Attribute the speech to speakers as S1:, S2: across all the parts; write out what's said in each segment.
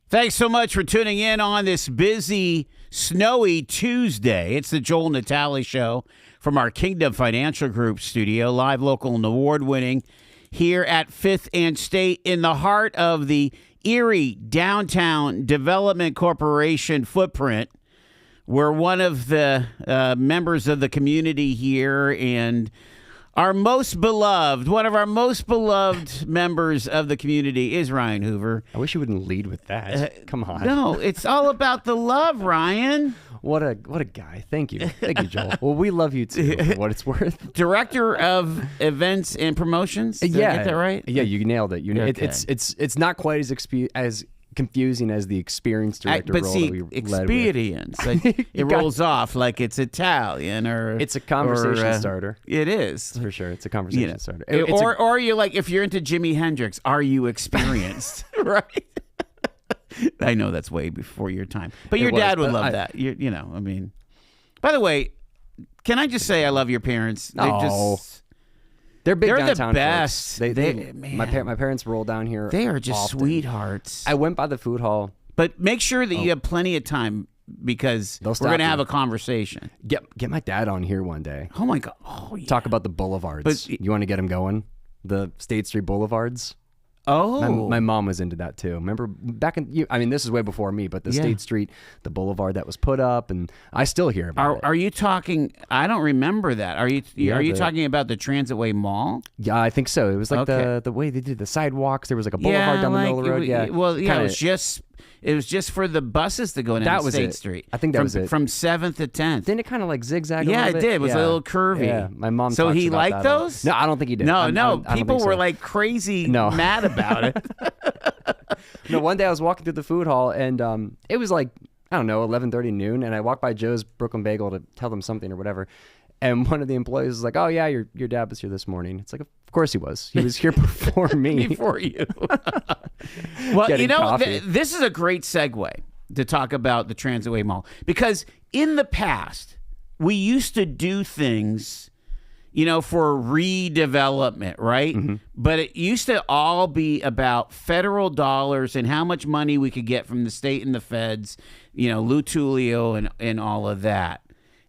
S1: Thanks so much for tuning in on this busy, snowy Tuesday. It's the Joel Natale Show from our Kingdom Financial Group studio, live, local, and award-winning here at 5th and State in the heart of the Erie Downtown Development Corporation footprint. We're one of the members of the community here, and one of our most beloved members of the community is Ryan Hoover.
S2: I wish you wouldn't lead with that. Come on.
S1: No, it's all about the love, Ryan.
S2: What a guy. Thank you, Joel. Well, we love you too, for what it's worth.
S1: Director of Events and Promotions. Did I get that right?
S2: Yeah, you nailed it.
S1: Okay.
S2: It's not quite as confusing as the experience director role that we
S1: experience. Like, it rolls off like it's Italian, or
S2: it's a conversation starter.
S1: It is
S2: for sure. It's a conversation starter.
S1: Or you're like, if you're into Jimi Hendrix, are you experienced? Right. I know that's way before your time, but your dad would love that. You know, I mean. By the way, can I just say I love your parents?
S2: They're big
S1: They're
S2: downtown
S1: the best.
S2: Man. My parents roll down here.
S1: They are just
S2: often.
S1: Sweethearts.
S2: I went by the food hall.
S1: But make sure that you have plenty of time, because we're going to have a conversation.
S2: Get my dad on here one day.
S1: Oh, my God. Oh, yeah.
S2: Talk about the boulevards. But you want to get him going? The State Street boulevards?
S1: Oh.
S2: My mom was into that too. Remember back in, this is way before me, but the State Street, the boulevard that was put up, and I still hear about it.
S1: Are you talking, I don't remember that. Are you talking about the Transitway Mall?
S2: Yeah, I think so. It was like the way they did the sidewalks. There was like a boulevard down the middle of the road.
S1: It was just for the buses to go down State Street.
S2: I think that was it.
S1: From 7th to 10th.
S2: Didn't it kind of like zigzag a
S1: little
S2: bit?
S1: Yeah, it did. It was a little curvy.
S2: Yeah, my mom
S1: So
S2: talks
S1: he
S2: about
S1: liked
S2: that
S1: those?
S2: No, I don't think he did.
S1: No, people were
S2: so.
S1: like crazy mad about it.
S2: No, one day I was walking through the food hall, and it was like, I don't know, 11:30 noon, and I walked by Joe's Brooklyn Bagel to tell them something or whatever. And one of the employees was like, "Oh yeah, your dad was here this morning." It's like, of course he was. He was here before me.
S1: Before you. Well, this is a great segue to talk about the Transitway Mall, because in the past we used to do things, for redevelopment, right? Mm-hmm. But it used to all be about federal dollars and how much money we could get from the state and the feds, Lou Tullio and all of that.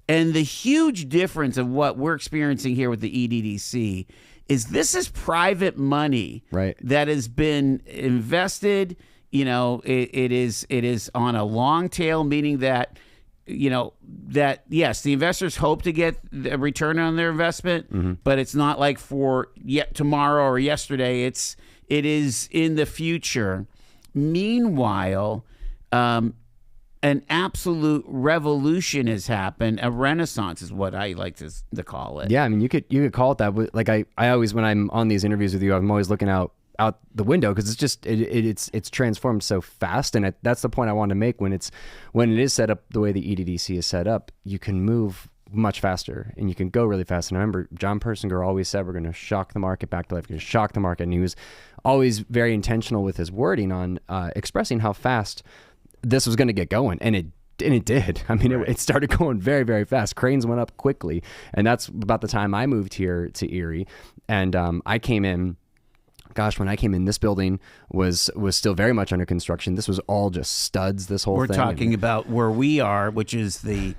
S1: And the huge difference of what we're experiencing here with the EDDC is this is private money,
S2: right,
S1: that has been invested. It is on a long tail, meaning that, yes, the investors hope to get a return on their investment, but it's not like for tomorrow or yesterday. It is in the future. Meanwhile, an absolute revolution has happened. A renaissance is what I like to call it.
S2: Yeah, I mean, you could call it that. Like I always, when I'm on these interviews with you, I'm always looking out the window, because it's just it's transformed so fast, and that's the point I want to make. When it is set up the way the EDDC is set up, you can move much faster and you can go really fast. And I remember John Persinger always said, we're going to shock the market back to life. We're going to shock the market, and he was always very intentional with his wording on expressing how fast this was going to get going, and it did. I mean, it started going very, very fast. Cranes went up quickly, and that's about the time I moved here to Erie, and I came in. Gosh, when I came in, this building was still very much under construction. This was all just studs, this whole thing.
S1: We're talking about where we are, which is the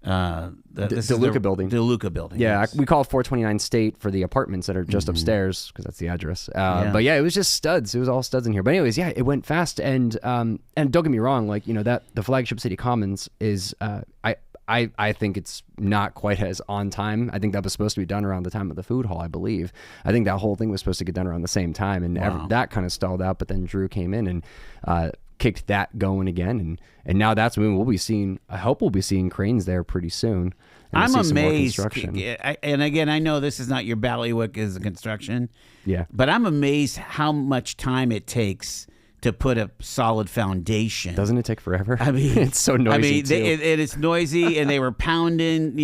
S2: DeLuca building.
S1: DeLuca building.
S2: Yeah,
S1: yes.
S2: We call it 429 State for the apartments that are just upstairs, because that's the address. But yeah, it was just studs. It was all studs in here. But anyways, yeah, it went fast. And don't get me wrong, like, that the flagship City Commons is, I think it's not quite as on time. I think that was supposed to be done around the time of the food hall, I believe. I think that whole thing was supposed to get done around the same time, and that kind of stalled out. But then Drew came in and kicked that going again, and now that's when we'll be seeing. I hope we'll be seeing cranes there pretty soon.
S1: I'm amazed. And again, I know this is not your bailiwick as a construction.
S2: Yeah,
S1: but I'm amazed how much time it takes to put a solid foundation.
S2: Doesn't it take forever?
S1: I mean,
S2: it's so noisy.
S1: It's noisy, and they were pounding,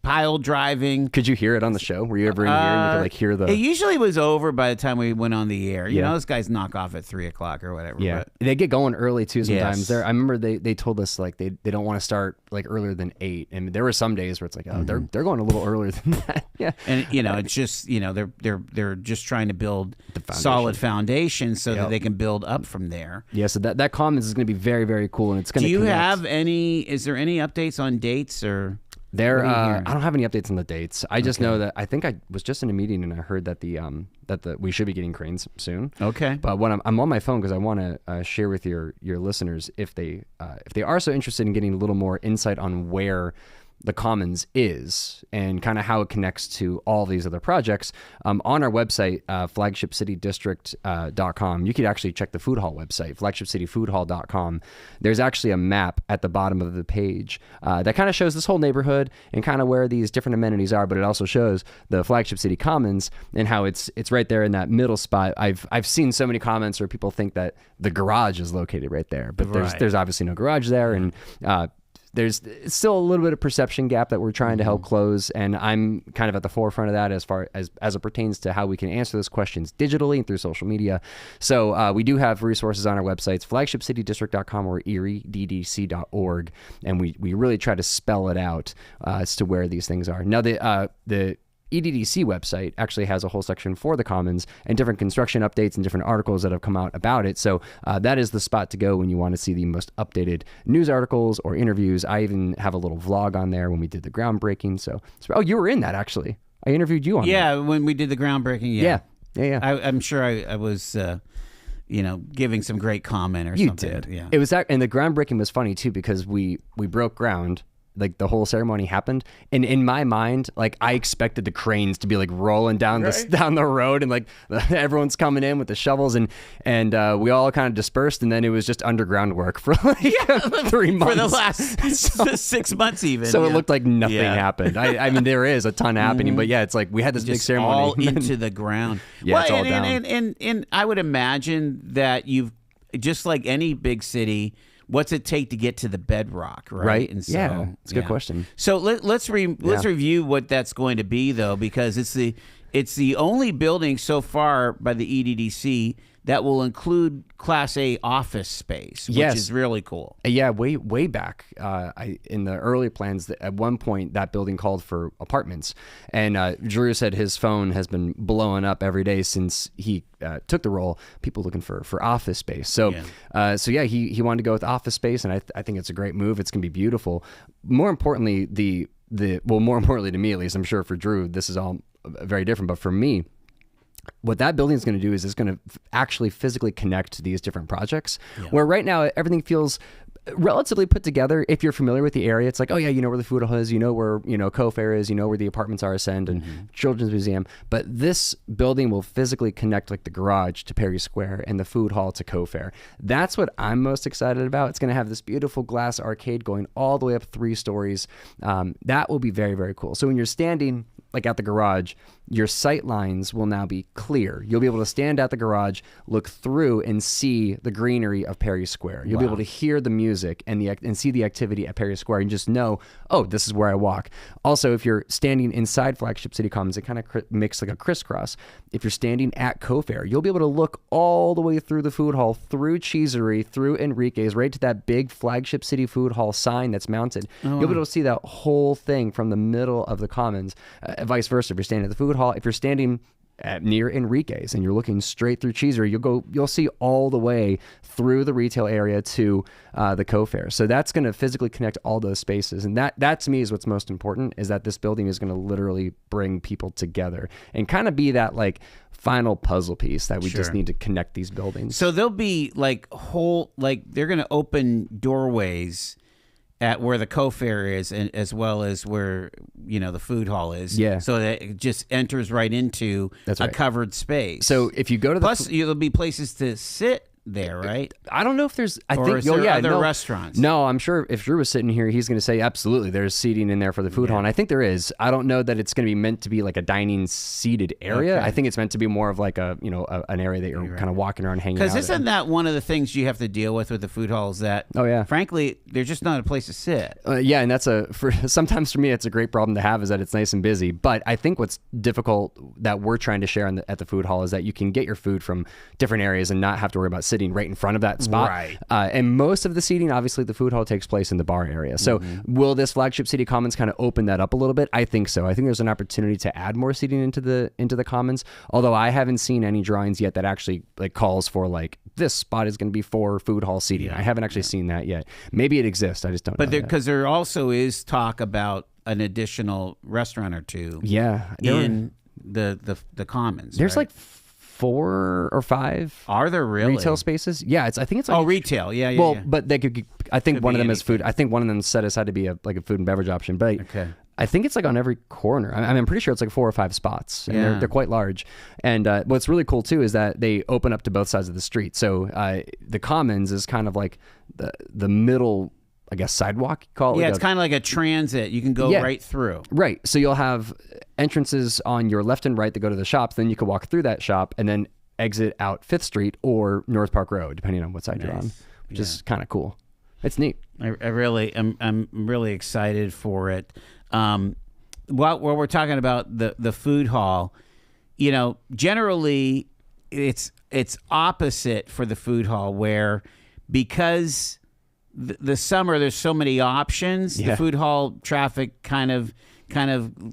S1: pile driving.
S2: Could you hear it on the show? Were you ever in here and you could like hear the?
S1: It usually was over by the time we went on the air. You know, those guys knock off at 3:00 or whatever.
S2: Yeah,
S1: but.
S2: They get going early too sometimes.
S1: Yes.
S2: There, I remember they told us like they don't want to start like earlier than 8, and there were some days where it's like, oh, they're going a little earlier than that. Yeah,
S1: and it's just they're just trying to build solid foundation so that they can build up from there.
S2: Yeah, so that commons is going to be very, very cool, and it's going to.
S1: Do you have any? Is there any updates on dates or?
S2: I don't have any updates on the dates. I just know that I think I was just in a meeting and I heard that we should be getting cranes soon.
S1: Okay.
S2: But when I'm on my phone because I want to share with your listeners if they are so interested in getting a little more insight on where the Commons is and kind of how it connects to all these other projects. On our website, flagshipcitydistrict.com, you could actually check the food hall website, flagshipcityfoodhall.com. There's actually a map at the bottom of the page that kind of shows this whole neighborhood and kind of where these different amenities are, but it also shows the Flagship City Commons and how it's right there in that middle spot. I've seen so many comments where people think that the garage is located right there, but there's obviously no garage there, and there's still a little bit of perception gap that we're trying to help close, and I'm kind of at the forefront of that as far as it pertains to how we can answer those questions digitally and through social media. So we do have resources on our websites, flagshipcitydistrict.com or erieddc.org, and we really try to spell it out as to where these things are. Now, the EDDC website actually has a whole section for the Commons and different construction updates and different articles that have come out about it. So that is the spot to go when you want to see the most updated news articles or interviews. I even have a little vlog on there when we did the groundbreaking. So you were in that actually. I interviewed you on that.
S1: Yeah, when we did the groundbreaking. Yeah.
S2: I'm
S1: sure I was, giving some great comment or something.
S2: You did.
S1: Yeah.
S2: It was that, and the groundbreaking was funny too because we broke ground. Like the whole ceremony happened, and in my mind, like I expected the cranes to be like rolling down down the road, and like everyone's coming in with the shovels, and we all kind of dispersed, and then it was just underground work for like 3 months
S1: for the last 6 months even.
S2: So it looked like nothing happened. I mean, there is a ton happening, but it's like we had this big ceremony
S1: all into the ground.
S2: It's all down.
S1: And I would imagine that you've just like any big city. What's it take to get to the bedrock, right?
S2: And so, it's a good question.
S1: So let's review what that's going to be, though, because it's the only building so far by the EDDC that will include Class A office space, which is really cool.
S2: Yeah, way back in the early plans, at one point that building called for apartments, and Drew said his phone has been blowing up every day since he took the role. People looking for office space. So he wanted to go with office space, and I think it's a great move. It's gonna be beautiful. More importantly, more importantly to me at least, I'm sure for Drew this is all very different, but for me, what that building is going to do is it's going to actually physically connect these different projects, where right now everything feels relatively put together. If you're familiar with the area, it's like, oh yeah, you know where the food hall is, you know where Co-Fair is, you know where the apartments are, Ascend and Children's Museum. But this building will physically connect like the garage to Perry Square and the food hall to Co-Fair. That's what I'm most excited about. It's going to have this beautiful glass arcade going all the way up 3 stories. That will be very, very cool. So when you're standing like at the garage, your sight lines will now be clear. You'll be able to stand at the garage, look through, and see the greenery of Perry Square. You'll be able to hear the music and see the activity at Perry Square and just know, oh, this is where I walk. Also, if you're standing inside Flagship City Commons, it kind of makes like a crisscross. If you're standing at Co-Fair, you'll be able to look all the way through the food hall, through Cheesery, through Enrique's, right to that big Flagship City Food Hall sign that's mounted. You'll be able to see that whole thing from the middle of the Commons. Vice versa, if you're standing at the food hall, if you're standing near Enrique's and you're looking straight through Cheesery, you'll see all the way through the retail area to the Co-Fair. So that's going to physically connect all those spaces, and that to me is what's most important, is that this building is going to literally bring people together and kind of be that like final puzzle piece that we just need to connect these buildings.
S1: So there'll be like they're going to open doorways at where the Co-Fair is, and as well as where the food hall is.
S2: Yeah.
S1: So that it just enters right into a covered space.
S2: So if you go to
S1: there'll be places to sit there, right?
S2: I don't know if there's. I
S1: Or
S2: think
S1: is there other
S2: no,
S1: restaurants?
S2: No, I'm sure if Drew was sitting here, he's going to say absolutely. There's seating in there for the food hall, and I think there is. I don't know that it's going to be meant to be like a dining seated area.
S1: Okay.
S2: I think it's meant to be more of like an area that you're kind of walking around, hanging out.
S1: Because isn't that one of the things you have to deal with the food halls? That frankly, they're just not a place to sit.
S2: Yeah, and sometimes for me, it's a great problem to have is that it's nice and busy. But I think what's difficult that we're trying to share at the food hall is that you can get your food from different areas and not have to worry about sitting right in front of that spot.
S1: Right.
S2: And most of the seating, obviously, the food hall takes place in the bar area. So will this flagship City Commons kind of open that up a little bit? I think so. I think there's an opportunity to add more seating into the Commons. Although I haven't seen any drawings yet that actually like calls for like this spot is going to be for food hall seating. Yeah, I haven't actually seen that yet. Maybe it exists. I just don't know.
S1: But because there also is talk about an additional restaurant or two.
S2: Yeah.
S1: In the Commons.
S2: There's like 4 or 5.
S1: Are there really
S2: retail spaces? Yeah, I think it's like
S1: retail. Yeah.
S2: Well,
S1: yeah.
S2: but they could. I think one of them
S1: anything.
S2: is food. I think one of them set aside to be a food and beverage option. But
S1: Okay.
S2: I think it's like on every corner. I'm pretty sure it's like 4 or 5 spots, and they're quite large. And what's really cool too is that they open up to both sides of the street. So the Commons is kind of like the middle, I guess, sidewalk.
S1: Yeah, it's kind of like a transit. You can go right through.
S2: Right. So you'll have entrances on your left and right that go to the shops. Then you can walk through that shop and then exit out 5th Street or North Park Road, depending on what side you're on, which is kind of cool. It's neat.
S1: I'm really excited for it. While we're talking about the food hall, generally it's opposite for the food hall where because the summer there's so many options, the food hall traffic kind of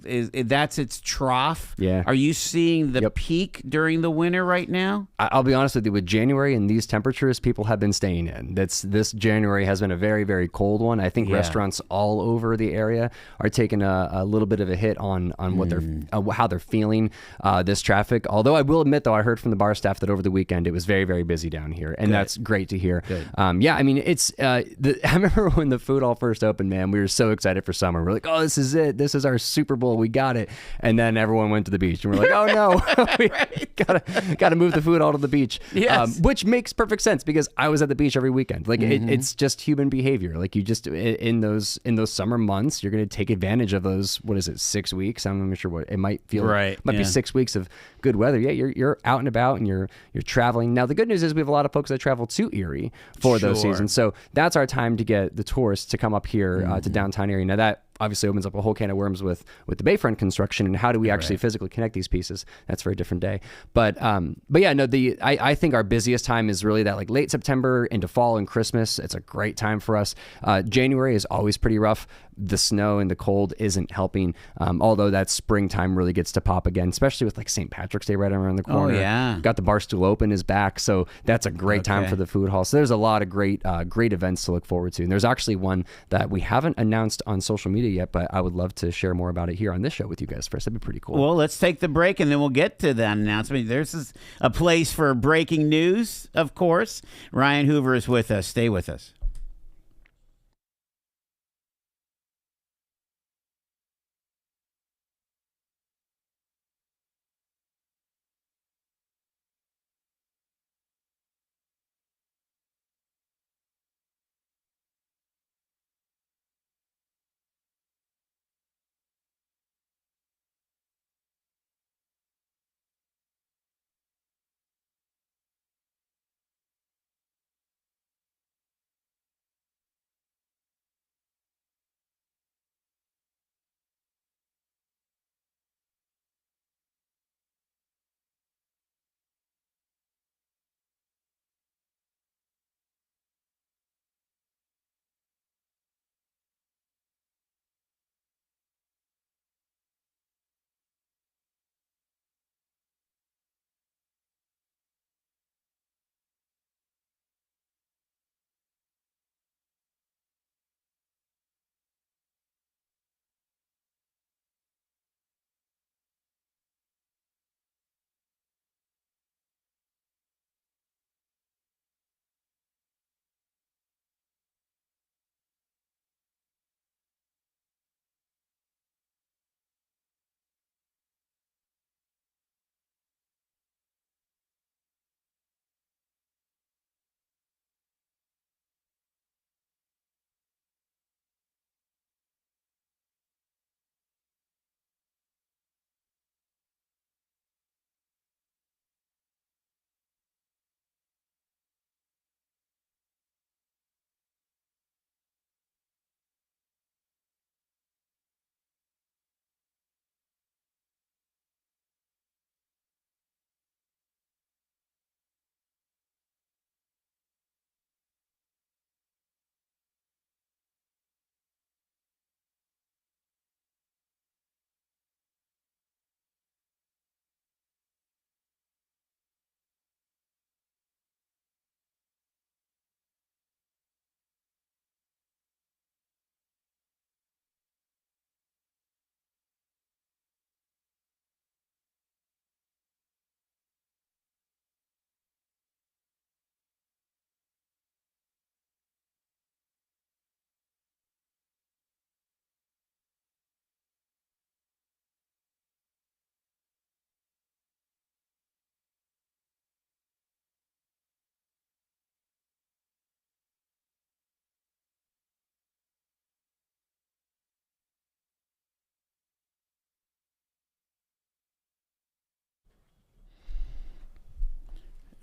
S1: is that's its trough.
S2: Yeah.
S1: Are you seeing the peak during the winter right now?
S2: I'll be honest with you. With January and these temperatures, people have been staying in. This January has been a very, very cold one. I think restaurants all over the area are taking a little bit of a hit on what they're how they're feeling this traffic. Although I will admit, though, I heard from the bar staff that over the weekend it was very, very busy down here, and that's great to hear. Yeah, I mean, it's. I remember when the food hall first opened, man, we were so excited for summer. We're like, oh, this is it. This is our Super Bowl. We got it. And then everyone went to the beach, and we're like, oh no, we gotta move the food all to the beach.
S1: Yes.
S2: Which makes perfect sense because I was at the beach every weekend. Like it's just human behavior. Like you just in those summer months, you're gonna take advantage of those. What is it? 6 weeks? I'm not even sure what it might feel.
S1: Right.
S2: Might be 6 weeks of good weather. Yeah, you're out and about and you're traveling. Now the good news is we have a lot of folks that travel to Erie for those seasons. So that's our time to get the tourists to come up here to downtown Erie. Now that obviously opens up a whole can of worms with the Bayfront construction and how do we actually physically connect these pieces. That's for a different day. But yeah, no, I think our busiest time is really that like late September into fall and Christmas. It's a great time for us. January is always pretty rough. The snow and the cold isn't helping. Although that springtime really gets to pop again, especially with like St. Patrick's Day right around the corner.
S1: Oh yeah.
S2: Got the Barstool Open is back. So that's a great time for the food hall. So there's a lot of great events to look forward to. And there's actually one that we haven't announced on social media yet, but I would love to share more about it here on this show with you guys first. That'd be pretty cool.
S1: Well, let's take the break and then we'll get to that announcement. There's a place for breaking news, of course. Ryan Hoover is with us. Stay with us.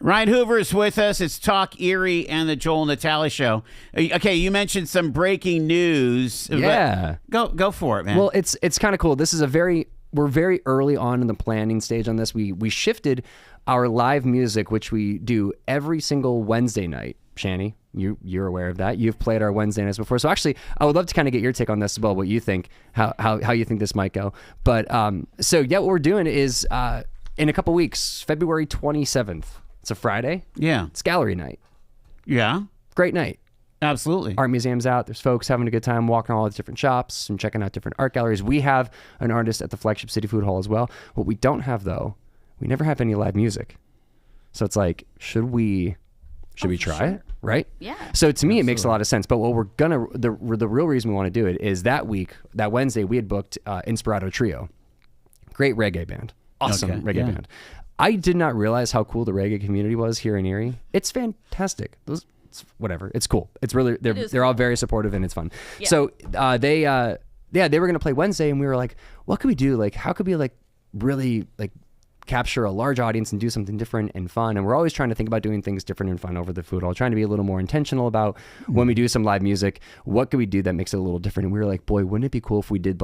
S1: Ryan Hoover is with us. It's Talk Erie and the Joel Natale Show. Okay, you mentioned some breaking news.
S2: Yeah.
S1: Go for it, man.
S2: Well, it's kind of cool. This is we're very early on in the planning stage on this. We shifted our live music, which we do every single Wednesday night. Shani, you're aware of that. You've played our Wednesday nights before. So actually, I would love to kind of get your take on this as well, what you think, how you think this might go. But so yeah, what we're doing is in a couple weeks, February 27th. It's a Friday.
S1: Yeah.
S2: It's gallery night.
S1: Yeah.
S2: Great night.
S1: Absolutely.
S2: Art museum's out. There's folks having a good time walking all the different shops and checking out different art galleries. We have an artist at the flagship City Food Hall as well. What we don't have, though, we never have any live music. So it's like, should we try it? Right?
S3: Yeah.
S2: So to me, it makes a lot of sense. But what the real reason we want to do it is that Wednesday, we had booked Inspirato Trio. Great reggae band. Awesome reggae band. I did not realize how cool the reggae community was here in Erie. It's fantastic. It's whatever. It's cool. It's really they're all very supportive and it's fun. Yeah. So they were gonna play Wednesday and we were like, what could we do? Like, how could we really capture a large audience and do something different and fun? And we're always trying to think about doing things different and fun over the food hall, trying to be a little more intentional about when we do some live music. What could we do that makes it a little different? And we were like, boy, wouldn't it be cool if we did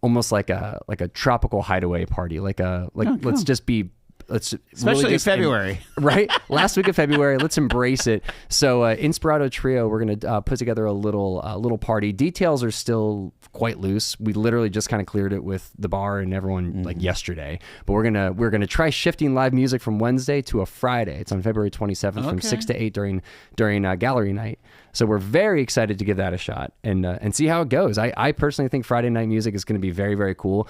S2: almost like a tropical hideaway party, let's just be.
S1: Especially really February.
S2: Right? Last week of February. Let's embrace it. So Inspirato Trio, we're going to put together a little party. Details are still quite loose. We literally just kind of cleared it with the bar and everyone yesterday. But we're gonna try shifting live music from Wednesday to a Friday. It's on February 27th from 6 to 8 during gallery night. So we're very excited to give that a shot and see how it goes. I personally think Friday night music is going to be very, very cool.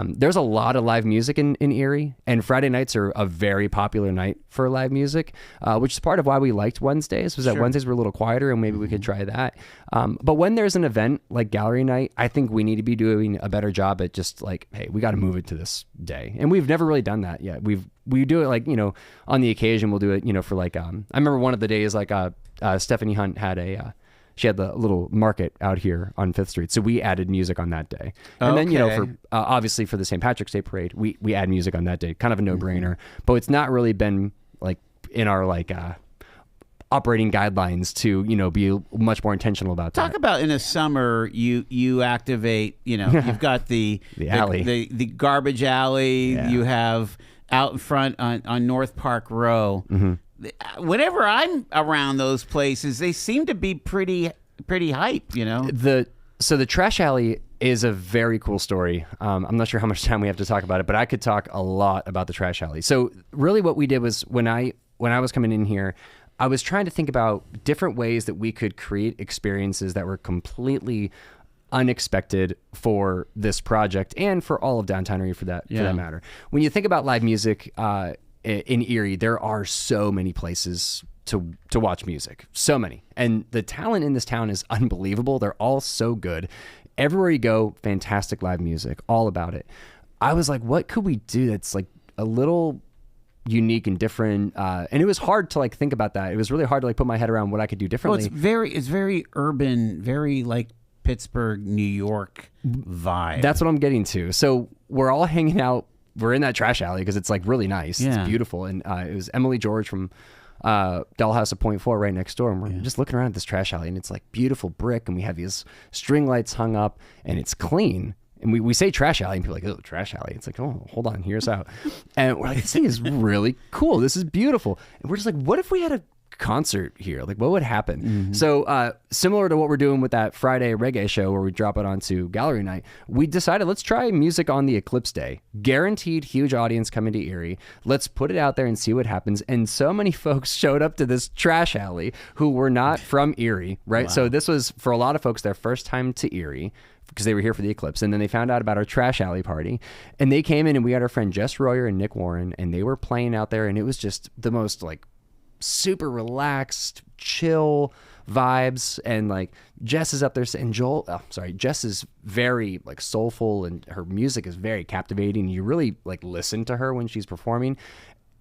S2: There's a lot of live music in Erie, and Friday nights are a very popular night for live music, which is part of why we liked Wednesdays, was that Wednesdays were a little quieter and maybe we could try that. But when there's an event like gallery night, I think we need to be doing a better job at just hey, we got to move it to this day. And we've never really done that yet. We do it on the occasion, we'll do it, for I remember one of the days Stephanie Hunt had she had the little market out here on 5th Street. So we added music on that day. And then, for obviously for the St. Patrick's Day parade, we add music on that day. Kind of a no-brainer. But it's not really been in our operating guidelines to, be much more intentional about that.
S1: Talk about in the summer, you activate, you've got the
S2: alley.
S1: The garbage alley. Yeah. You have out in front on North Park Row. Mm-hmm. Whenever I'm around those places, they seem to be pretty hype,
S2: So the trash alley is a very cool story. I'm not sure how much time we have to talk about it, but I could talk a lot about the trash alley. So really what we did was when I was coming in here, I was trying to think about different ways that we could create experiences that were completely unexpected for this project and for all of downtown Erie for that matter. When you think about live music, in Erie, there are so many places to watch music. So many. And the talent in this town is unbelievable. They're all so good. Everywhere you go, fantastic live music, all about it. I was like, what could we do that's a little unique and different? And it was hard to think about that. It was really hard to put my head around what I could do differently.
S1: Well, it's very urban, very Pittsburgh, New York vibe.
S2: That's what I'm getting to. So we're all hanging out. We're in that trash alley because it's really nice. Yeah. It's beautiful. And it was Emily George from Dollhouse of Point 4 right next door. And we're just looking around at this trash alley and it's beautiful brick. And we have these string lights hung up and it's clean. And we say trash alley and people are like, oh, trash alley. It's oh, hold on, hear us out. And we're this thing is really cool. This is beautiful. And we're just what if we had a concert here? What would happen? Mm-hmm. So similar to what we're doing with that Friday reggae show where we drop it onto gallery night, we decided let's try music on the eclipse day. Guaranteed huge audience coming to Erie. Let's put it out there and see what happens. And so many folks showed up to this trash alley who were not from Erie, right? Wow. So this was for a lot of folks their first time to Erie because they were here for the eclipse. And then they found out about our trash alley party and they came in and we had our friend Jess Royer and Nick Warren and they were playing out there and it was just the most super relaxed, chill vibes. And Jess is up there and Jess is very soulful and her music is very captivating. You really listen to her when she's performing.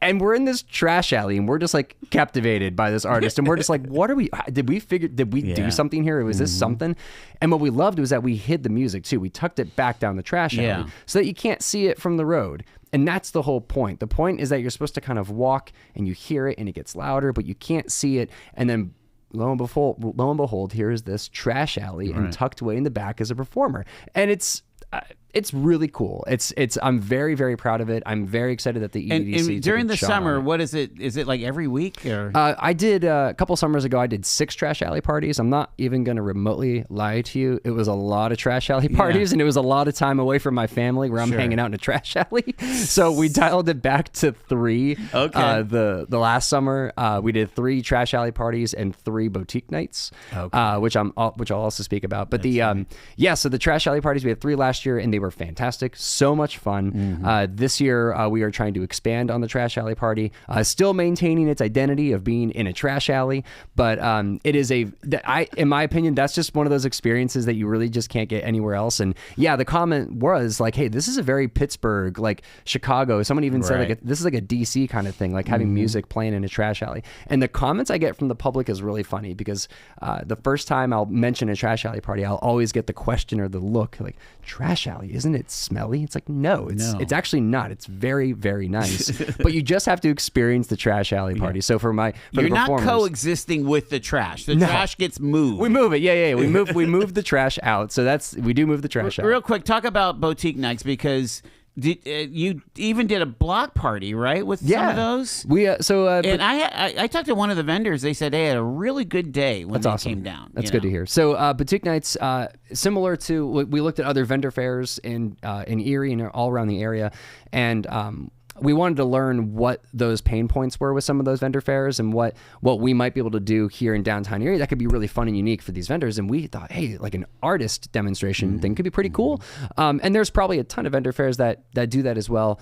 S2: And we're in this trash alley, and we're just like captivated by this artist, and we're just like, "What are we? Did we do something here? Was this something?" And what we loved was that we hid the music too. We tucked it back down the trash alley so that you can't see it from the road. And that's the whole point. The point is that you're supposed to kind of walk, and you hear it, and it gets louder, but you can't see it. And then lo and behold, here is this trash alley, and tucked away in the back is a performer, and it's really cool. I'm very, very proud of it. I'm very excited that the EDC
S1: and during the summer, what is it? Is it like every week? Or?
S2: I did a couple summers ago. I did 6 trash alley parties. I'm not even going to remotely lie to you. It was a lot of trash alley parties, and it was a lot of time away from my family where I'm hanging out in a trash alley. So we dialed it back to 3.
S1: Okay.
S2: The last summer, we did 3 trash alley parties and 3 boutique nights, which I'll also speak about. But so the trash alley parties, we had 3 last year, and they were fantastic. So much fun. This year, we are trying to expand on the trash alley party, still maintaining its identity of being in a trash alley. But it is in my opinion, that's just one of those experiences that you really just can't get anywhere else. And yeah, the comment was like, hey, this is a very Pittsburgh, like Chicago. Someone even said like this is like a DC kind of thing, like having music playing in a trash alley. And the comments I get from the public is really funny because the first time I'll mention a trash alley party, I'll always get the question or the look like, trash alley, isn't it smelly? It's like, no, it's actually not. It's very, very nice. But you just have to experience the trash alley party. So you're
S1: not coexisting with the trash. The trash gets moved.
S2: We move it. Yeah. We move the trash out. So we do move the trash out.
S1: Real quick, talk about boutique nights because you even did a block party, right? With some of those?
S2: And
S1: I talked to one of the vendors. They said they had a really good day when they came down.
S2: That's good to hear. So boutique nights, similar to, we looked at other vendor fairs in Erie and all around the area, and we wanted to learn what those pain points were with some of those vendor fairs and what we might be able to do here in downtown Erie that could be really fun and unique for these vendors. And we thought, hey, like an artist demonstration thing could be pretty cool. And there's probably a ton of vendor fairs that do that as well.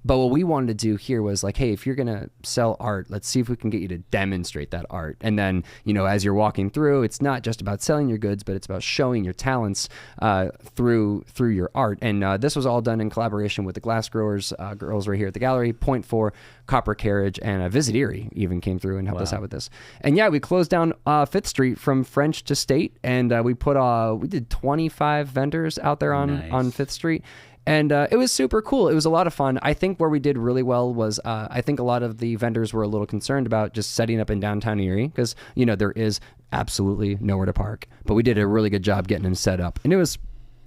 S2: But what we wanted to do here was like, hey, if you're going to sell art, let's see if we can get you to demonstrate that art. And then, as you're walking through, it's not just about selling your goods, but it's about showing your talents through your art. And this was all done in collaboration with the Glass Growers, girls right here at the gallery, Point 4, Copper Carriage, and Visit Erie even came through and helped us out with this. And yeah, we closed down 5th Street from French to State, and we did 25 vendors out there on 5th Street. And it was super cool. It was a lot of fun. I think where we did really well was I think a lot of the vendors were a little concerned about just setting up in downtown Erie because, there is absolutely nowhere to park. But we did a really good job getting them set up. And it was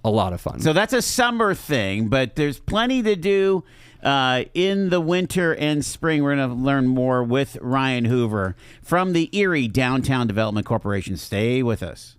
S2: a lot of fun.
S1: So that's a summer thing, but there's plenty to do in the winter and spring. We're going to learn more with Ryan Hoover from the Erie Downtown Development Corporation. Stay with us.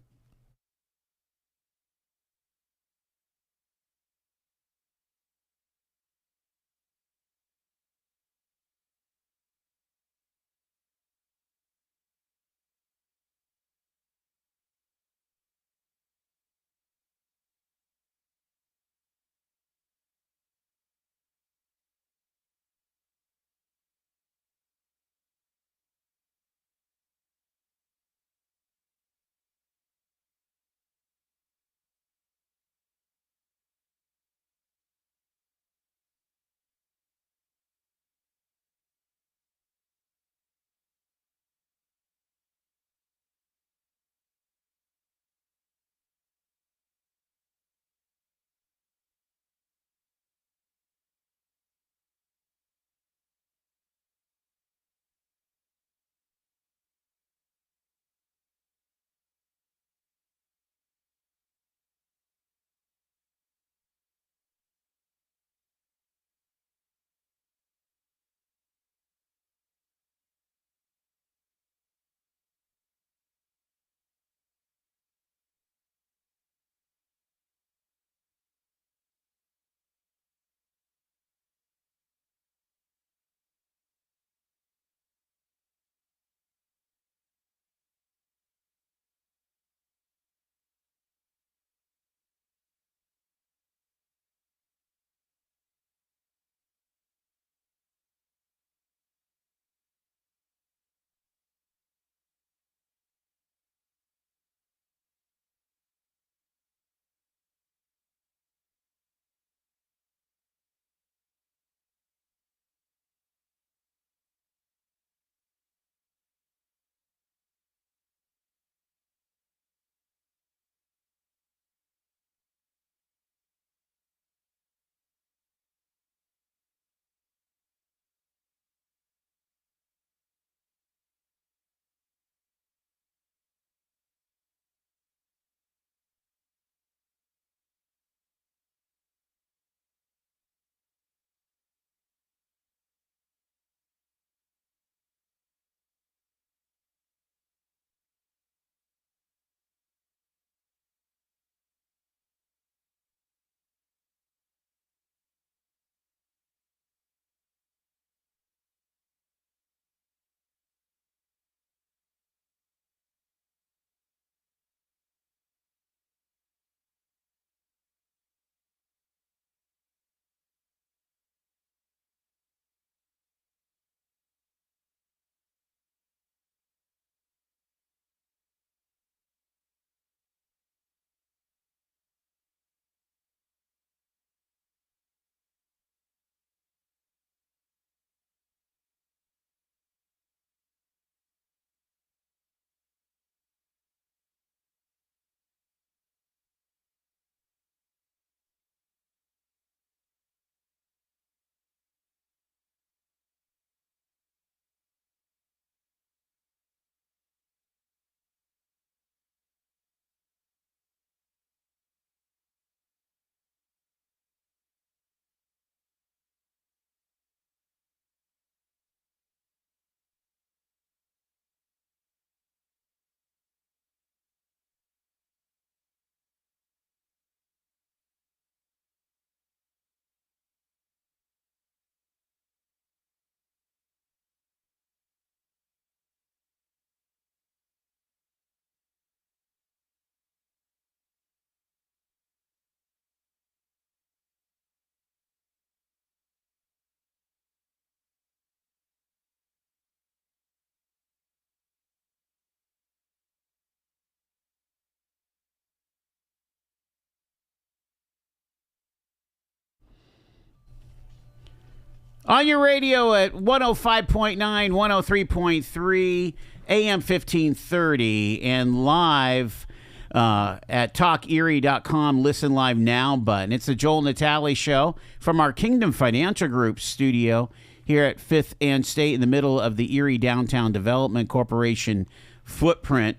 S1: On your radio at 105.9, 103.3, AM 1530, and live at TalkErie.com, listen live now button. It's the Joel Natale Show from our Kingdom Financial Group studio here at 5th and State in the middle of the Erie Downtown Development Corporation footprint.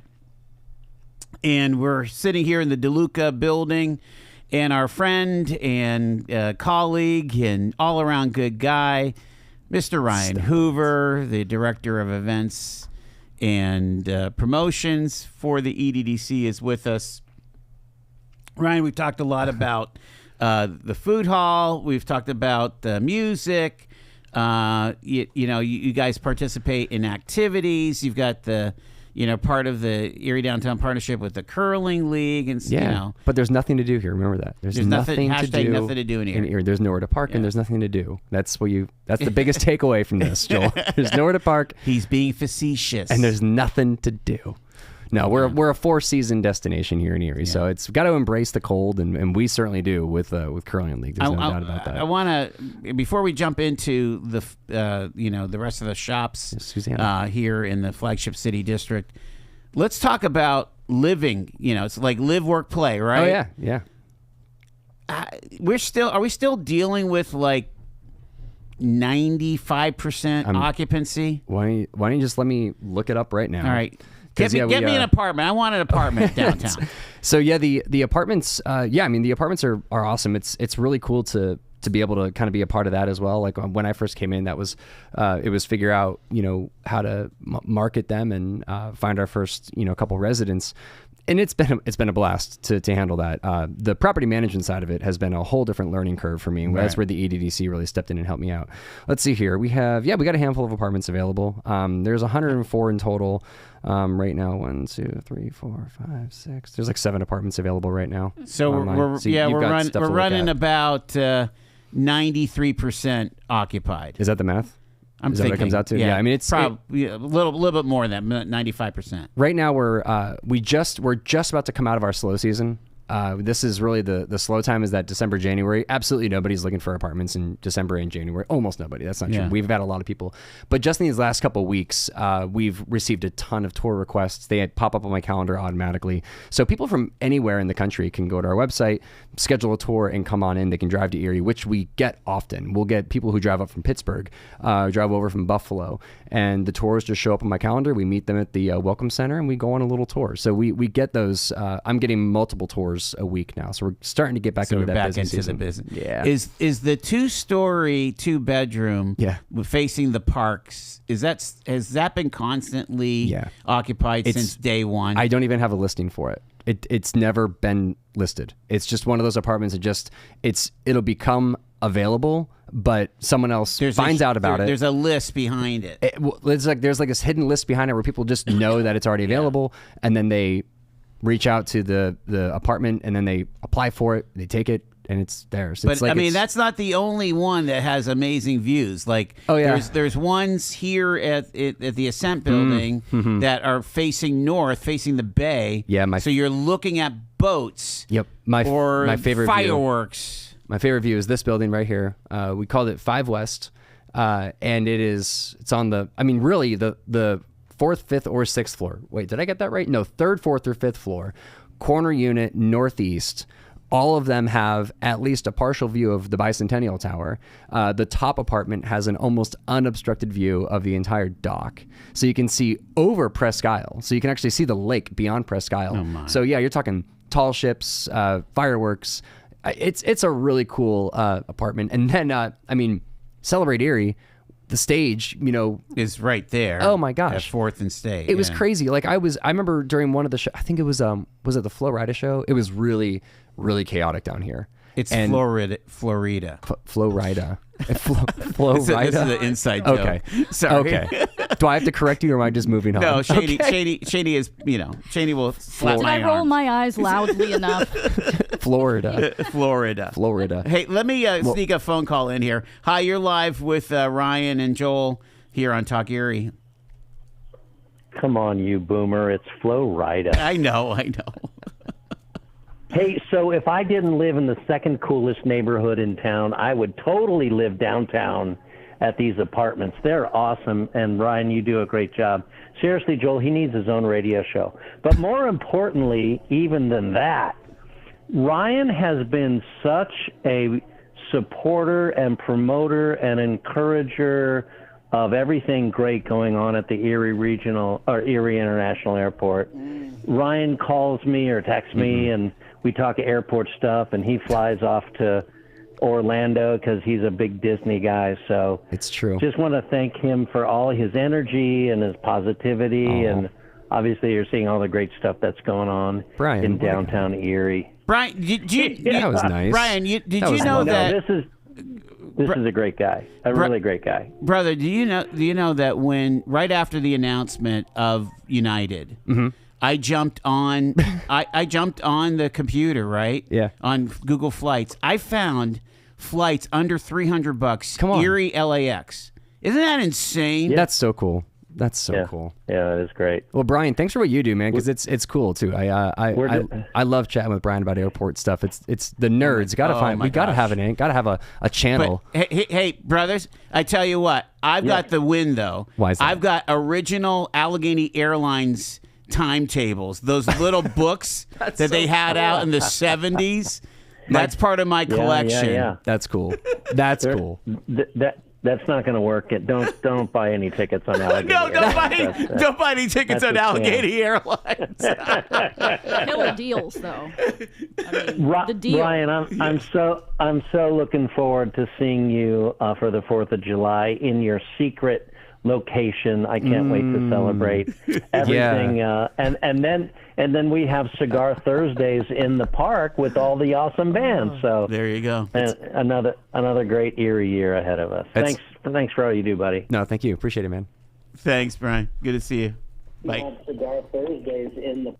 S1: And we're sitting here in the DeLuca building, and our friend and colleague and all-around good guy, Mr. Ryan Hoover, the Director of Events and Promotions for the EDDC, is with us. Ryan, we've talked a lot about the food hall. We've talked about music. You guys participate in activities. You've got the part of the Erie Downtown Partnership with the Curling League, and
S2: but there's nothing to do here. Remember that there's nothing to do.
S1: Nothing to do in Erie.
S2: There's nowhere to park, and there's nothing to do. That's the biggest takeaway from this, Joel. There's nowhere to park.
S1: He's being facetious,
S2: and there's nothing to do. No, we're a 4-season destination here in Erie, so it's got to embrace the cold, and we certainly do with Curling League. There's no doubt about that.
S1: I want to, before we jump into the the rest of the shops here in the flagship city district, let's talk about living. It's like live, work, play, right?
S2: Oh yeah.
S1: Are we still dealing with like 95% occupancy?
S2: Why don't you just let me look it up right now?
S1: All right. Get me an apartment. I want an apartment downtown.
S2: So the apartments. The apartments are awesome. It's really cool to be able to kind of be a part of that as well. Like when I first came in, that was it was figure out how to market them and find our first couple residents. And it's been a blast to handle that. The property management side of it has been a whole different learning curve for me. And that's where the EDDC really stepped in and helped me out. Let's see here. We got a handful of apartments available. There's 104 in total right now. 1, 2, 3, 4, 5, 6. There's like 7 apartments available right now.
S1: So we're running about 93% occupied.
S2: Is that the math? Is that what it comes out to?
S1: Yeah,
S2: I mean it's
S1: probably a little bit more than that, 95%.
S2: Right now we're just about to come out of our slow season. This is really the slow time is that December, January. Absolutely nobody's looking for apartments in December and January. Almost nobody. That's not true. We've had a lot of people. But just in these last couple of weeks, we've received a ton of tour requests. They pop up on my calendar automatically. So people from anywhere in the country can go to our website, schedule a tour, and come on in. They can drive to Erie, which we get often. We'll get people who drive up from Pittsburgh, drive over from Buffalo, and the tours just show up on my calendar. We meet them at the Welcome Center, and we go on a little tour. So we get those. I'm getting multiple tours a week now, so we're starting to get back into that business.
S1: The business.
S2: Yeah.
S1: Is the 2-story, 2-bedroom facing the parks? Has that been constantly occupied since day one?
S2: I don't even have a listing for it. It's never been listed. It's just one of those apartments that it'll become available, but someone else finds out about it.
S1: There's a list behind it.
S2: There's like this hidden list behind it where people just know that it's already available, and then they reach out to the apartment, and then they apply for it, they take it, and it's theirs.
S1: But that's not the only one that has amazing views. Like, there's ones here at the Ascent building that are facing north, facing the bay.
S2: Yeah,
S1: so you're looking at boats.
S2: Yep, my favorite
S1: fireworks.
S2: View. My favorite view is this building right here. We called it 5 West, and it's on the 4th, 5th, or 6th floor. Wait, did I get that right? No, 3rd, 4th, or 5th floor. Corner unit, northeast. All of them have at least a partial view of the Bicentennial Tower. The top apartment has an almost unobstructed view of the entire dock. So you can see over Presque Isle. So you can actually see the lake beyond Presque Isle.
S1: Oh my.
S2: So yeah, you're talking tall ships, fireworks. It's a really cool apartment. And then, Celebrate Erie, the stage,
S1: is right there.
S2: Oh my gosh,
S1: at 4th and State.
S2: It was crazy. Like I remember during one of the shows, I think it was it the Florida show? It was really, really chaotic down here.
S1: It's Florida.
S2: Florida. Florida.
S1: This is an inside joke.
S2: Okay.
S1: Sorry.
S2: Okay. Do I have to correct you, or am I just moving on?
S1: No, Shady is, Shady will slap
S3: Did
S1: my
S3: I roll
S1: arm.
S3: my eyes loudly enough?
S2: Florida.
S1: Hey, let me sneak a phone call in here. Hi, you're live with Ryan and Joel here on Talk Erie.
S4: Come on, you boomer. It's Florida.
S1: I know.
S4: Hey, so if I didn't live in the second coolest neighborhood in town, I would totally live downtown at these apartments. They're awesome, and Ryan, you do a great job. Seriously, Joel, he needs his own radio show. But more importantly, even than that, Ryan has been such a supporter and promoter and encourager of everything great going on at the Erie International Airport. Ryan calls me or texts me, and we talk airport stuff, and he flies off to Orlando because he's a big Disney guy. So
S2: it's true.
S4: Just want to thank him for all his energy and his positivity, and obviously you're seeing all the great stuff that's going on in downtown Erie.
S1: Brian,
S2: that was nice.
S1: Brian, did you know that
S4: this is a great guy, a really great guy,
S1: brother? Do you know that when right after the announcement of United, I jumped on I jumped on the computer, right?
S2: Yeah.
S1: On Google Flights, I found flights under $300.
S2: Come on.
S1: Erie LAX. Isn't that insane?
S2: Yeah. That's so cool. That's so cool.
S4: Yeah, that is great.
S2: Well, Brian, thanks for what you do, man, because it's cool too. I love chatting with Brian about airport stuff. It's the nerds. We gotta have a channel.
S1: But, hey, brothers, I tell you what, I've got the win though.
S2: Why is that?
S1: I've got original Allegheny Airlines timetables, those little books that they had out in the 70s. That's part of my collection.
S4: Yeah.
S2: That's cool. That's cool.
S4: That's not going to work. Don't buy any tickets on Allegheny.
S1: No, don't buy any tickets on Allegheny Airlines.
S3: Killer deals, though. I mean, the deal.
S4: Ryan, I'm so looking forward to seeing you for the 4th of July in your secret location. I can't wait to celebrate everything.
S2: Yeah.
S4: And then we have Cigar Thursdays in the park with all the awesome bands. So
S1: there you go.
S4: And another great Erie year ahead of us. Thanks for all you do, buddy.
S2: No, thank you. Appreciate it, man.
S1: Thanks, Brian. Good to see you. Bye.
S4: Cigar Thursdays in the.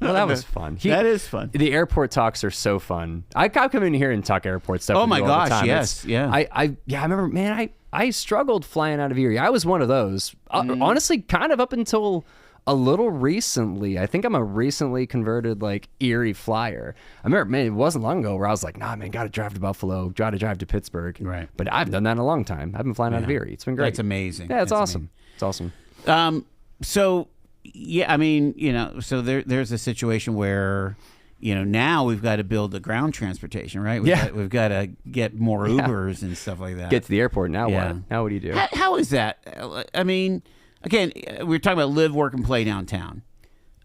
S2: Well, that was fun.
S1: That is fun.
S2: The airport talks are so fun. I come in here and talk airport stuff.
S1: Oh my
S2: all the
S1: gosh,
S2: time.
S1: yes, yeah.
S2: I remember, man. I struggled flying out of Erie. I was one of those. Honestly, kind of up until a little recently. I think I'm a recently converted like Erie flyer. I remember, man, it wasn't long ago where I was like, nah, man, got to drive to Buffalo, got to drive to Pittsburgh.
S1: Right.
S2: But I've done that in a long time. I've been flying out of Erie. It's been great.
S1: That's amazing.
S2: Yeah, it's awesome. Amazing. It's awesome.
S1: So, yeah, I mean, so there's a situation where, now we've got to build the ground transportation, right? We've got to get more Ubers and stuff like that.
S2: Get to the airport. Now what? Now what do you do?
S1: How is that? I mean, again, we're talking about live, work, and play downtown.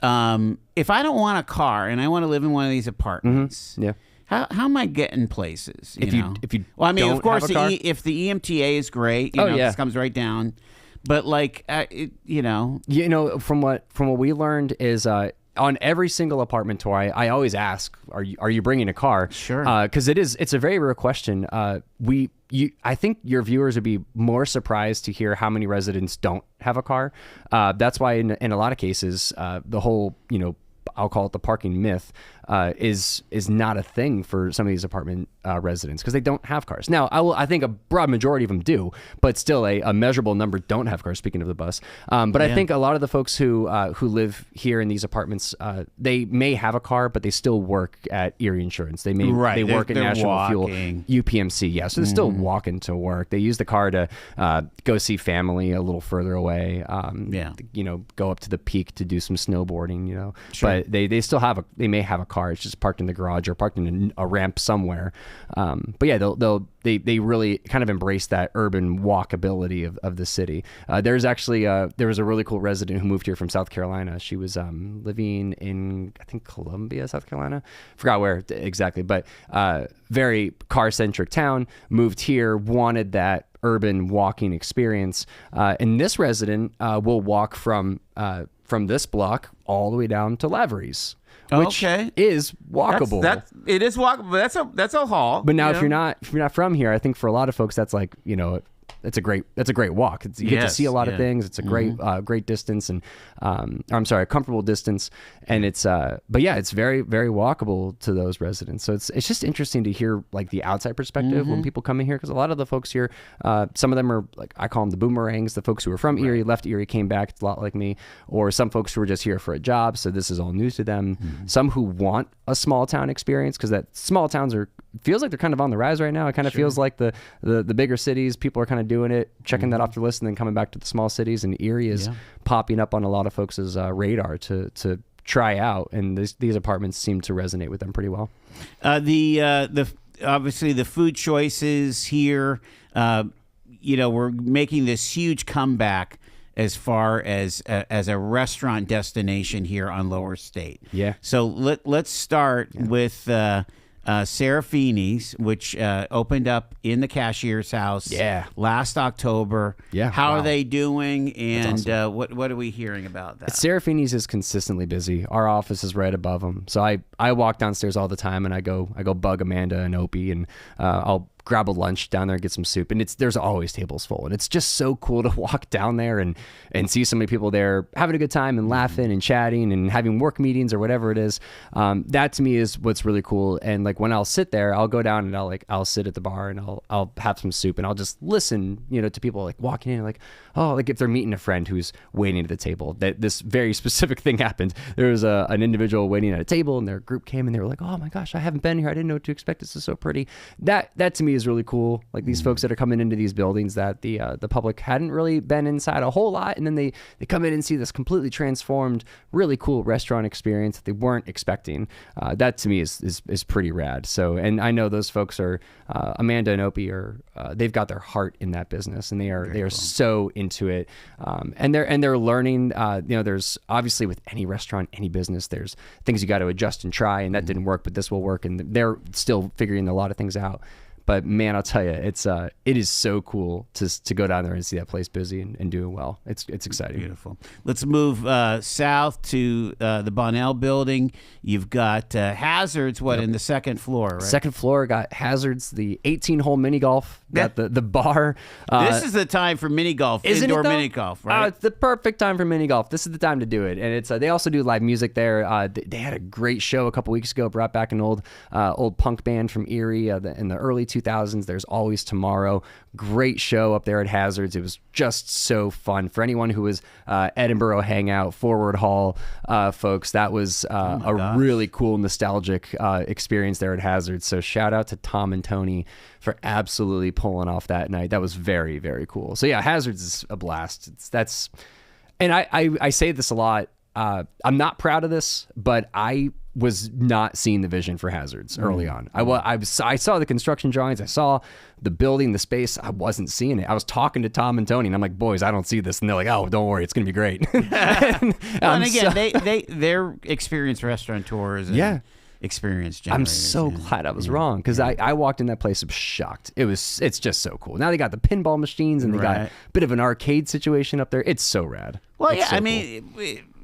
S1: If I don't want a car and I want to live in one of these apartments, how am I getting places?
S2: If you
S1: well, I mean,
S2: don't
S1: of course,
S2: have a car?
S1: If the EMTA is great, this comes right down. But like,
S2: from what we learned is on every single apartment tour, I always ask, are you bringing a car?
S1: Sure.
S2: Because it's a very rare question. I think your viewers would be more surprised to hear how many residents don't have a car. That's why in a lot of cases, the whole, I'll call it the parking myth, is not a thing for some of these apartment residents because they don't have cars. Now, I think a broad majority of them do, but still a measurable number don't have cars, speaking of the bus. But I think a lot of the folks who live here in these apartments, they may have a car, but they still work at Erie Insurance. They work at National Fuel, UPMC. Yeah, so they're still walking to work. They use the car to go see family a little further away. Go up to the peak to do some snowboarding. Sure. But they still they may have a car. It's just parked in the garage or parked in a ramp somewhere. But yeah, they really kind of embrace that urban walkability of the city. There was a really cool resident who moved here from South Carolina. She was living in, I think, Columbia, South Carolina. Forgot where exactly, but very car-centric town. Moved here, wanted that urban walking experience. And this resident will walk from this block all the way down to Lavery's, which is walkable.
S1: It is walkable. That's a haul.
S2: But now, if you're not from here, I think for a lot of folks, that's like that's a great walk. You get to see a lot of things. It's a great distance, and a comfortable distance, and it's but yeah, it's very, very walkable to those residents. So it's just interesting to hear like the outside perspective when people come in here, because a lot of the folks here, some of them are like, I call them the boomerangs, the folks who are from Erie, left Erie, came back. It's a lot like me, or some folks who are just here for a job, so this is all news to them. Some who want a small town experience, because that small towns are feels like they're kind of on the rise right now. It kind of feels like the bigger cities, people are kind of doing it, checking that off their list, and then coming back to the small cities. And Erie is popping up on a lot of folks' radar to try out, and these apartments seem to resonate with them pretty well.
S1: The obviously the food choices here, we're making this huge comeback as far as a restaurant destination here on Lower State.
S2: Yeah.
S1: So let's start with Serafini's, which opened up in the cashier's house last October.
S2: Yeah.
S1: How are they doing? And awesome. What are we hearing about that?
S2: Serafini's is consistently busy. Our office is right above them. So I walk downstairs all the time, and I go bug Amanda and Opie, and I'll grab a lunch down there and get some soup, and there's always tables full, and it's just so cool to walk down there and see so many people there having a good time and laughing and chatting and having work meetings or whatever it is. That to me is what's really cool. And like when I'll sit there, I'll go down and I'll sit at the bar and I'll have some soup, and I'll just listen, to people like walking in, like, oh, like if they're meeting a friend who's waiting at the table. That this very specific thing happened. There was an individual waiting at a table, and their group came and they were like, oh my gosh, I haven't been here. I didn't know what to expect. This is so pretty. That to me is really cool. Like these folks that are coming into these buildings that the public hadn't really been inside a whole lot, and then they come in and see this completely transformed, really cool restaurant experience that they weren't expecting. That to me is pretty rad. So, and I know those folks are Amanda and Opie are they've got their heart in that business, and they are cool. So into it, and they're learning. There's obviously with any restaurant, any business, there's things you got to adjust and try, and that didn't work, but this will work, and they're still figuring a lot of things out. But man, I'll tell you, it is so cool to go down there and see that place busy and doing well. It's exciting.
S1: Beautiful. Let's move south to the Bonnell building. You've got Hazards, in the second floor, right?
S2: Second floor, got Hazards, the 18-hole mini golf, got the bar.
S1: This is the time for mini golf, indoor mini golf, right?
S2: It's the perfect time for mini golf. This is the time to do it. And it's they also do live music there. They had a great show a couple weeks ago, brought back an old punk band from Erie in the early 2000s. There's Always Tomorrow. Great show up there at Hazards. It was just so fun. For anyone who was Edinburgh Hangout, Forward Hall folks, that was a really cool, nostalgic experience there at Hazards. So shout out to Tom and Tony for absolutely pulling off that night. That was very, very cool. So yeah, Hazards is a blast. And I say this a lot. I'm not proud of this, but I was not seeing the vision for Hazards early on. I saw the construction drawings. I saw the building, the space. I wasn't seeing it. I was talking to Tom and Tony, and I'm like, boys, I don't see this. And they're like, oh, don't worry. It's going to be great.
S1: and again, they're experienced restaurateurs and experienced generators.
S2: I'm so glad I was wrong, because I walked in that place, I was shocked. It's just so cool. Now they got the pinball machines, and they got a bit of an arcade situation up there. It's so rad.
S1: Well, it's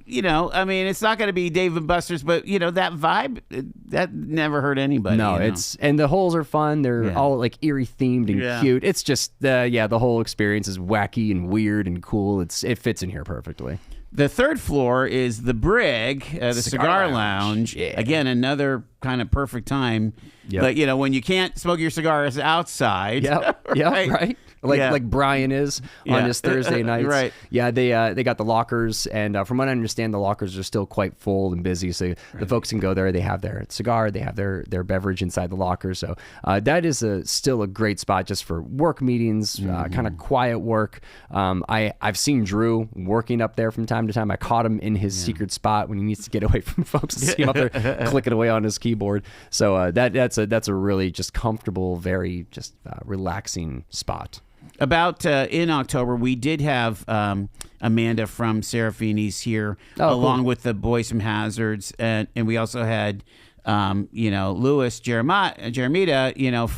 S1: it's not going to be Dave and Buster's, but that vibe that never hurt anybody.
S2: No, and the holes are fun. They're all like Erie themed and cute. It's just the whole experience is wacky and weird and cool. It fits in here perfectly.
S1: The third floor is the Brig, the cigar lounge.
S2: Yeah.
S1: Again, another kind of perfect time. Yep. But when you can't smoke your cigars outside.
S2: Yep. Right. Like Brian is on his Thursday nights.
S1: Right.
S2: Yeah, they got the lockers, and from what I understand, the lockers are still quite full and busy. So the folks can go there. They have their cigar, they have their beverage inside the locker. So that is still a great spot just for work meetings, kind of quiet work. I've seen Drew working up there from time to time. I caught him in his secret spot when he needs to get away from folks. To see him up there clicking away on his keyboard. So that's a really just comfortable, very just relaxing spot.
S1: About in October, we did have Amanda from Serafini's here, along with the boys from Hazards, and we also had Louis Jeremita,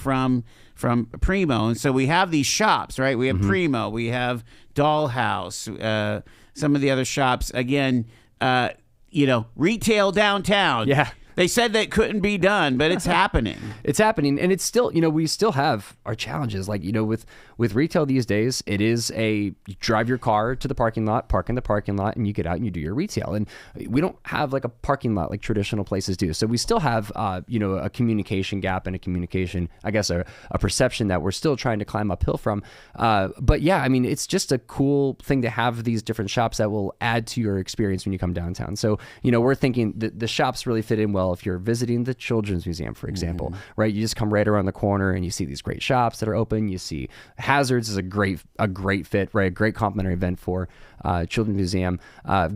S1: from Primo. And so we have these shops, right? We have Primo, we have Dollhouse, some of the other shops. Again, retail downtown.
S2: Yeah.
S1: They said that couldn't be done, but it's happening.
S2: It's happening, and it's still, we still have our challenges. Like, with retail these days, it is you drive your car to the parking lot, park in the parking lot, and you get out and you do your retail. And we don't have like a parking lot like traditional places do. So we still have, a communication gap and a communication, I guess, a perception that we're still trying to climb uphill from. But yeah, it's just a cool thing to have these different shops that will add to your experience when you come downtown. So, we're thinking that the shops really fit in well tell if you're visiting the Children's Museum, for example, right? You just come right around the corner and you see these great shops that are open. You see Hazards is a great fit, right? A great complimentary event for Children's Museum.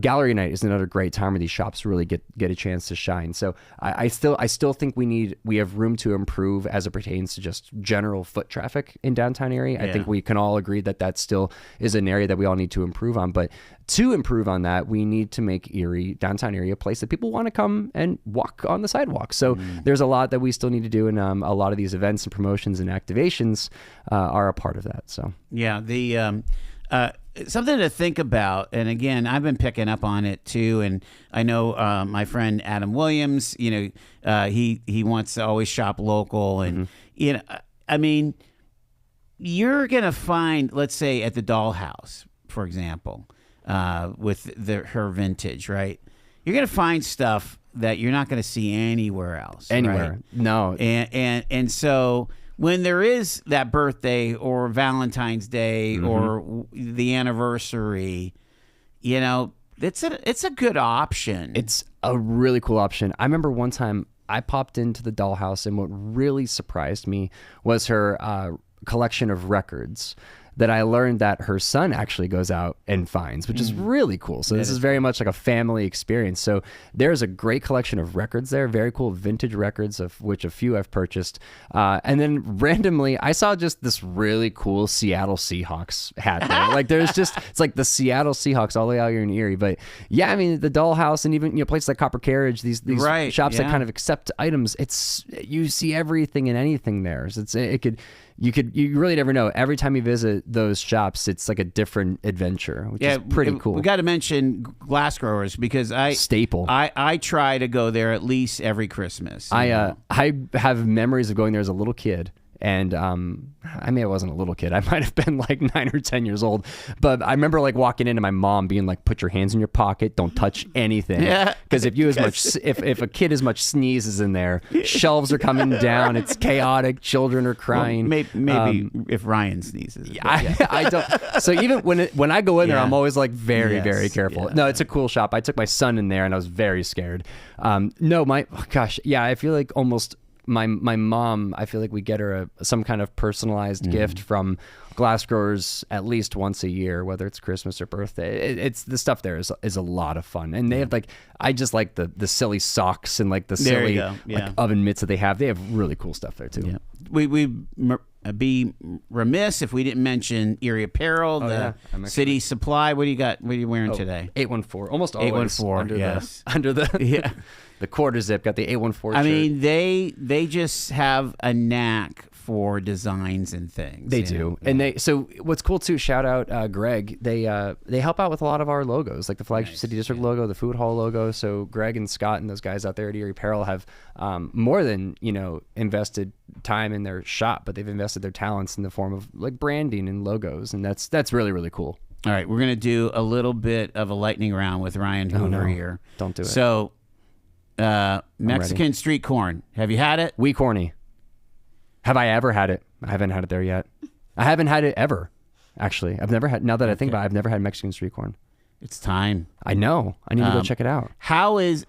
S2: Gallery night is another great time where these shops really get a chance to shine. So I still think we have room to improve as it pertains to just general foot traffic in downtown Erie. I think we can all agree that still is an area that we all need to improve on. But to improve on that, we need to make downtown Erie, a place that people want to come and walk on the sidewalk. So there's a lot that we still need to do, and a lot of these events and promotions and activations are a part of that. So
S1: yeah, the something to think about, and again, I've been picking up on it too, and I know my friend Adam Williams, he wants to always shop local, and I mean, you're gonna find, let's say at the Dollhouse, for example, with her vintage, right? You're gonna find stuff that you're not gonna see anywhere else.
S2: Anywhere,
S1: right?
S2: No,
S1: and so when there is that birthday or Valentine's Day or the anniversary, it's a good option.
S2: It's a really cool option. I remember one time I popped into the Dollhouse, and what really surprised me was her collection of records that I learned that her son actually goes out and finds, which is really cool. So this is very much like a family experience. So there's a great collection of records there, very cool vintage records, of which a few I've purchased. And then randomly, I saw just this really cool Seattle Seahawks hat there. Like it's like the Seattle Seahawks all the way out here in Erie. But yeah, I mean, the Dollhouse and even places like Copper Carriage, these shops that kind of accept items. You see everything and anything there. So you really never know. Every time you visit those shops, it's like a different adventure, which is pretty cool.
S1: We got to mention Glass Growers, because
S2: staple.
S1: I try to go there at least every Christmas.
S2: I have memories of going there as a little kid. And I mean, I wasn't a little kid. I might have been like 9 or 10 years old. But I remember like walking into my mom being like, "Put your hands in your pocket. Don't touch anything." Yeah. Because if a kid as much sneezes in there, shelves are coming down. It's chaotic. Children are crying.
S1: Well, maybe if Ryan sneezes.
S2: I don't. So even when I go in there, I'm always like very careful. Yeah. No, it's a cool shop. I took my son in there and I was very scared. I feel like almost. My mom, I feel like we get her some kind of personalized gift from Glass Growers at least once a year, whether it's Christmas or birthday. It's the stuff there is a lot of fun, and they have I just like the silly socks and like the silly oven mitts that they have. They have really cool stuff there too.
S1: Yeah. We'd be remiss if we didn't mention Erie Apparel, the City Supply. What do you got? What are you wearing today?
S2: 814, almost always
S1: 814.
S2: Under the the quarter zip, got the 814
S1: I mean, they just have a knack for designs and things.
S2: They do. And so what's cool too, shout out Greg, they help out with a lot of our logos, like the Flagship City District logo, the Food Hall logo. So Greg and Scott and those guys out there at Erie Apparel have more than invested time in their shop, but they've invested their talents in the form of like branding and logos, and that's really, really cool.
S1: All right, we're gonna do a little bit of a lightning round with Ryan Hoover here.
S2: Don't do it.
S1: So Mexican street corn. Have you had it?
S2: Wee corny. Have I ever had it? I haven't had it there yet. I haven't had it ever, actually. I've never had, now that I think about it, I've never had Mexican street corn.
S1: It's time.
S2: I know. I need to go check it out.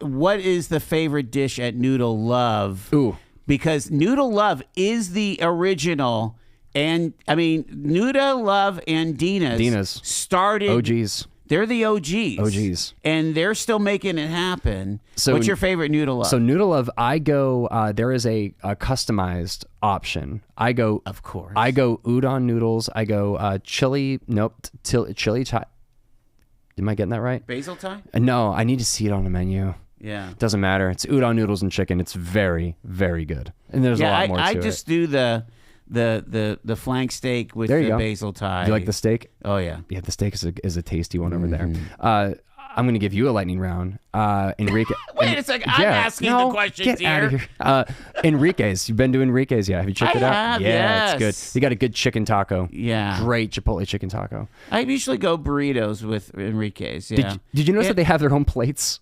S1: What is the favorite dish at Noodle Love?
S2: Ooh.
S1: Because Noodle Love is the original, and I mean, Noodle Love and Dina's started.
S2: OGs.
S1: They're the OGs.
S2: OGs.
S1: And they're still making it happen. So what's your favorite Noodle Love?
S2: So Noodle Love, I go, there is a customized option.
S1: Of course.
S2: I go udon noodles. I go chili Thai. Am I getting that right?
S1: Basil Thai?
S2: No, I need to see it on the menu.
S1: Yeah.
S2: Doesn't matter. It's udon noodles and chicken. It's very, very good. And there's a lot more to it. I just
S1: do the flank steak with the basil Thai.
S2: You like the steak?
S1: Oh yeah.
S2: Yeah, the steak is a tasty one over there. I'm going to give you a lightning round. Enrique.
S1: Wait a second. I'm asking the questions
S2: get out of here. Enrique's. You've been to Enrique's yet? Have you checked it out?
S1: Have,
S2: yeah, it's good. You got a good chicken taco.
S1: Yeah.
S2: Great Chipotle chicken taco.
S1: I usually go burritos with Enrique's. Yeah.
S2: Did you notice that they have their own plates?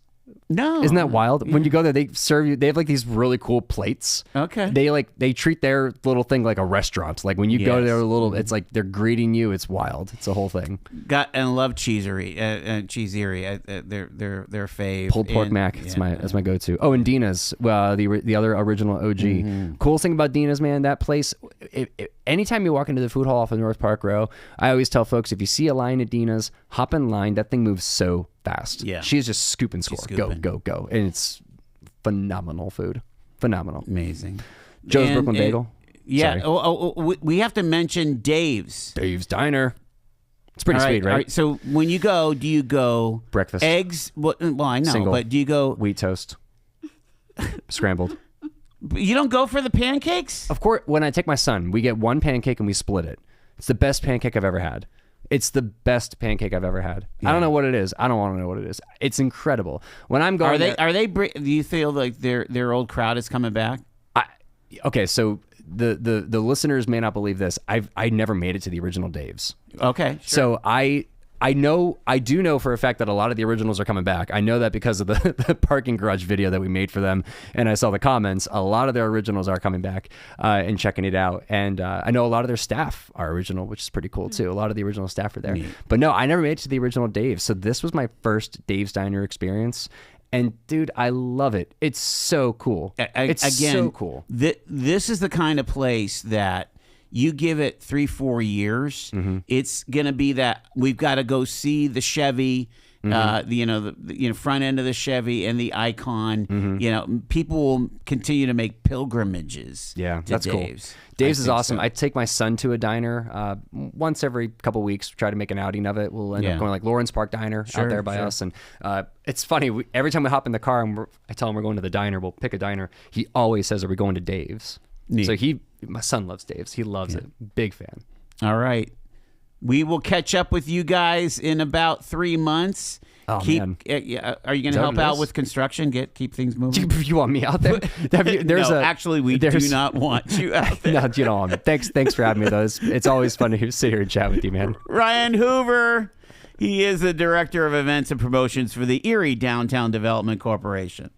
S1: No.
S2: Isn't that wild? When you go there, they serve you. They have like these really cool plates.
S1: Okay.
S2: They treat their little thing like a restaurant. Like when you go to their little, it's like they're greeting you. It's wild. It's a whole thing.
S1: And love Cheesery. Cheesery. Their fave.
S2: Pulled pork mac. That's my go-to. Oh, and Dina's. The other original OG. Coolest thing about Dina's, man. That place. Anytime you walk into the food hall off of North Park Row, I always tell folks, if you see a line at Dina's, hop in line. That thing moves so fast.
S1: Yeah.
S2: She's just scoop and score. Go. And it's phenomenal food. Phenomenal.
S1: Amazing.
S2: Joe's Brooklyn Bagel.
S1: Yeah. We have to mention Dave's.
S2: Dave's Diner. It's pretty sweet, right?
S1: All right. So when you go, do you go
S2: breakfast,
S1: eggs? Well, I know,
S2: single,
S1: but do you go
S2: wheat toast, scrambled?
S1: You don't go for the pancakes?
S2: Of course. When I take my son, we get one pancake and we split it. It's the best pancake I've ever had. It's the best pancake I've ever had. Yeah. I don't know what it is. I don't want to know what it is. It's incredible. When I'm going,
S1: are they? Do you feel like their old crowd is coming back?
S2: Okay, so the listeners may not believe this. I never made it to the original Dave's.
S1: Okay, sure.
S2: So I do know for a fact that a lot of the originals are coming back. I know that because of the parking garage video that we made for them, and I saw the comments. A lot of their originals are coming back and checking it out. And I know a lot of their staff are original, which is pretty cool too. A lot of the original staff are there. Neat. But no, I never made it to the original Dave's. So this was my first Dave's Diner experience. And dude, I love it. It's so cool. It's so cool.
S1: This is the kind of place that you give it 3-4 years, it's gonna be that we've got to go see the Chevy, the front end of the Chevy and the Icon. People will continue to make pilgrimages.
S2: Yeah,
S1: to
S2: that's
S1: Dave's.
S2: Cool. Dave's is awesome. So. I take my son to a diner once every couple weeks. Try to make an outing of it. We'll end up going like Lawrence Park Diner out there by us, and it's funny. Every time we hop in the car and I tell him we're going to the diner, we'll pick a diner. He always says, "Are we going to Dave's?" Neat. So my son loves Dave's. He loves it. Big fan.
S1: All right. We will catch up with you guys in about 3 months.
S2: Oh, man.
S1: Are you going to help out with construction? Keep things moving?
S2: You want me out there?
S1: Actually, we do not want you out there.
S2: No, you don't want me. Thanks for having me, though. It's always fun to sit here and chat with you, man.
S1: Ryan Hoover. He is the Director of Events and Promotions for the Erie Downtown Development Corporation.